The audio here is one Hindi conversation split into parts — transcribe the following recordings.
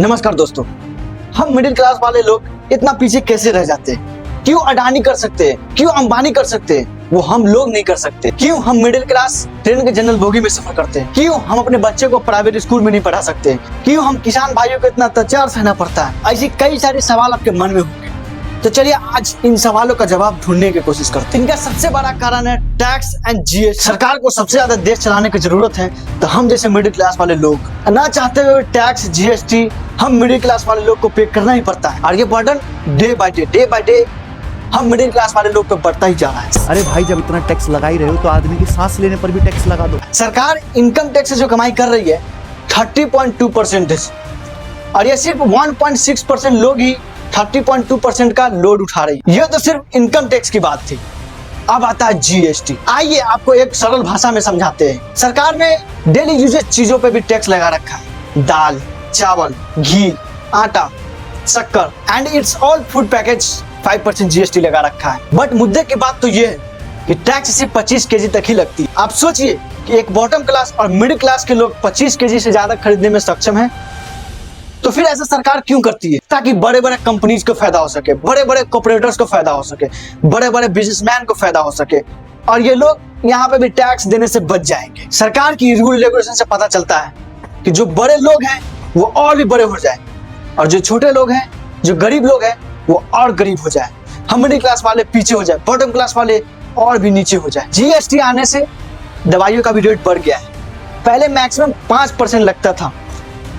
नमस्कार दोस्तों, हम मिडिल क्लास वाले लोग इतना पीछे कैसे रह जाते हैं? क्यों अडानी कर सकते हैं, क्यों अंबानी कर सकते हैं, वो हम लोग नहीं कर सकते? क्यों हम मिडिल क्लास ट्रेन के जनरल बोगी में सफर करते हैं? क्यों हम अपने बच्चे को प्राइवेट स्कूल में नहीं पढ़ा सकते? क्यों हम किसान भाइयों को इतना अत्याचार सहना पड़ता है? ऐसी कई सारे सवाल आपके मन में होंगे, तो चलिए आज इन सवालों का जवाब ढूंढने की कोशिश करते हैं। इनका सबसे बड़ा कारण है टैक्स एंड जीएसटी। सरकार को सबसे ज्यादा देश चलाने की जरूरत है, तो हम जैसे मिडिल क्लास वाले लोग ना चाहते हुए टैक्स जीएसटी हम मिडिल क्लास वाले लोग को पे करना ही पड़ता है। और ये बर्डन डे बाय डे हम मिडिल क्लास वाले लोग पे बढ़ता ही जा रहा है। अरे भाई, जब इतना टैक्स लगा ही रहे हो तो आदमी की सांस लेने पर भी टैक्स लगा दो। सरकार इनकम टैक्स से जो कमाई कर रही है 30.2%, और ये सिर्फ 1.6% लोग ही 30.2% का लोड उठा रही है। यह तो सिर्फ इनकम टैक्स की बात थी। अब आता है जीएसटी। आइए आपको एक सरल भाषा में समझाते हैं। सरकार ने डेली यूजेज चीजों पे भी टैक्स लगा रखा है। दाल, चावल, घी, आटा, शक्कर and it's all food package 5% GST लगा रखा है। बट मुद्दे की बात तो ये है कि टैक्स सिर्फ 25 केजी तक ही लगती है। आप सोचिए कि एक बॉटम क्लास और मिडिल क्लास के लोग 25 केजी से ज्यादा खरीदने में सक्षम है, तो फिर ऐसा सरकार क्यों करती है? ताकि बड़े बड़े कंपनीज को फायदा हो सके, बड़े बड़े कॉर्पोरेटर्स को फायदा हो सके, बड़े बड़े बिजनेसमैन को फायदा हो सके, और ये लोग यहाँ पे भी टैक्स देने से बच जाएंगे। सरकार की रूल रेगुलेशन से पता चलता है कि जो बड़े लोग हैं वो और भी बड़े हो जाए, और जो छोटे लोग हैं, जो गरीब लोग हैं, वो और गरीब हो जाए। हम मिडिल क्लास वाले पीछे हो जाए, बॉटम क्लास वाले और भी नीचे हो जाए। जीएसटी आने से दवाइयों का भी रेट बढ़ गया है। पहले मैक्सिमम 5% लगता था,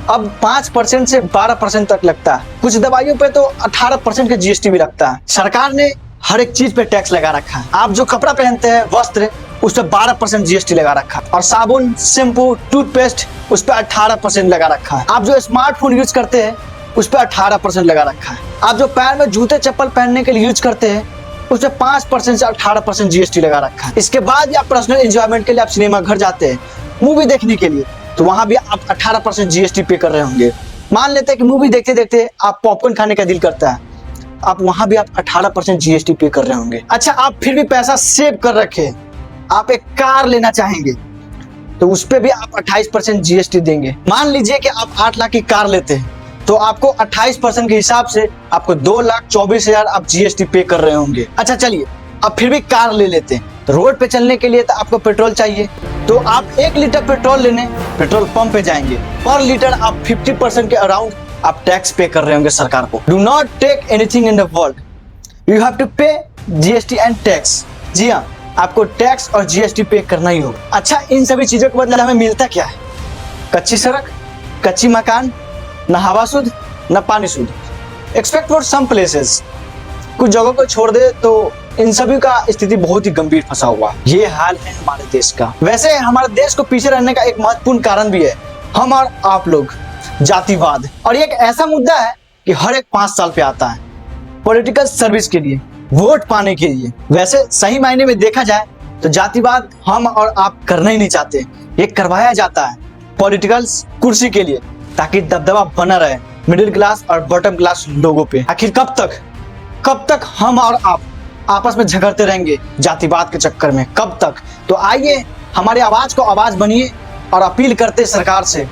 अब 5% से 12% तक लगता है। कुछ दवाइयों पे तो 18% का जीएसटी भी लगता है। सरकार ने हर एक चीज पे टैक्स लगा रखा है। आप जो कपड़ा पहनते हैं, वस्त्र, उस पर 12% जीएसटी लगा रखा है, और साबुन, शैम्पू, टूथपेस्ट, उस पर 18% लगा रखा है। आप जो स्मार्टफोन यूज करते हैं, उस पर 18% लगा रखा है। आप जो पैर में जूते चप्पल पहनने के लिए यूज करते हैं, उस पर 5% से 18% जीएसटी लगा रखा है। इसके बाद आप पर्सनल एंजॉयमेंट के लिए आप सिनेमा घर जाते हैं, मूवी देखने के लिए, तो वहां भी आप 18% जीएसटी पे कर रहे होंगे। मान लेते हैं कि मूवी देखते देखते आप पॉपकॉर्न खाने का दिल करता है, आप वहां भी आप 18% जीएसटी पे कर रहे होंगे। अच्छा, आप फिर भी पैसा सेव कर रखे, आप एक कार लेना चाहेंगे, तो उस पे भी आप 28% जीएसटी देंगे। मान लीजिए कि आप 8 लाख की कार लेते हैं, तो आपको 28% के हिसाब से आपको 2,24,000 आप जीएसटी पे कर रहे होंगे। अच्छा चलिए, अब फिर भी कार ले लेते हैं, तो रोड पे चलने के लिए तो आपको पेट्रोल चाहिए, तो आप 1 लीटर पेट्रोल लेने पेट्रोल पंप पे जाएंगे। पर लीटर आप 50% के अराउंड आप टैक्स पे कर रहे होंगे सरकार को। Do not take anything in the world, you have to pay GST and tax. जी हाँ, आपको टैक्स और जीएसटी पे करना ही होगा। अच्छा, इन सभी चीजों के बदले हमें मिलता क्या है? कच्ची सड़क, कच्ची मकान, न हवा शुद्ध, न पानी शुद्ध। एक्सपेक्ट फॉर सम प्लेसेस, कुछ जगहों को छोड़ दे तो इन सभी का स्थिति बहुत ही गंभीर फंसा हुआ। ये हाल है हमारे देश का। वैसे हमारे देश को पीछे रहने का एक महत्वपूर्ण कारण भी है हम और आप लोग, जातिवाद। और ये एक ऐसा मुद्दा है कि हर एक 5 साल पे आता है, पॉलिटिकल सर्विस के लिए, वोट पाने के लिए। वैसे सही मायने में देखा जाए तो जातिवाद हम और आप करना ही नहीं चाहते। ये करवाया जाता है पॉलिटिकल कुर्सी के लिए, ताकि दबदबा बना रहे मिडिल क्लास और बॉटम क्लास लोगों पे। आखिर कब तक हम और आप आपस में झगड़ते रहेंगे जातिवाद के चक्कर में? कब तक? तो आइए हमारी आवाज को आवाज बनिए और अपील करते सरकार से,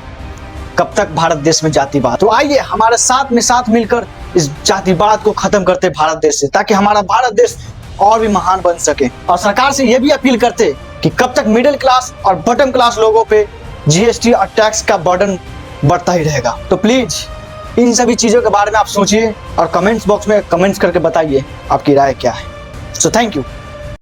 कब तक भारत देश में जातिवाद? तो आइए हमारे साथ मिलकर इस जातिवाद को खत्म करते भारत देश से, ताकि हमारा भारत देश और भी महान बन सके। और सरकार से यह भी अपील करते कि कब तक मिडिल क्लास और बॉटम क्लास लोगों पे जीएसटी और टैक्स का बर्डन बढ़ता ही रहेगा। तो प्लीज इन सभी चीजों के बारे में आप सोचिए और कमेंट्स बॉक्स में कमेंट्स करके बताइए आपकी राय क्या है। So thank you.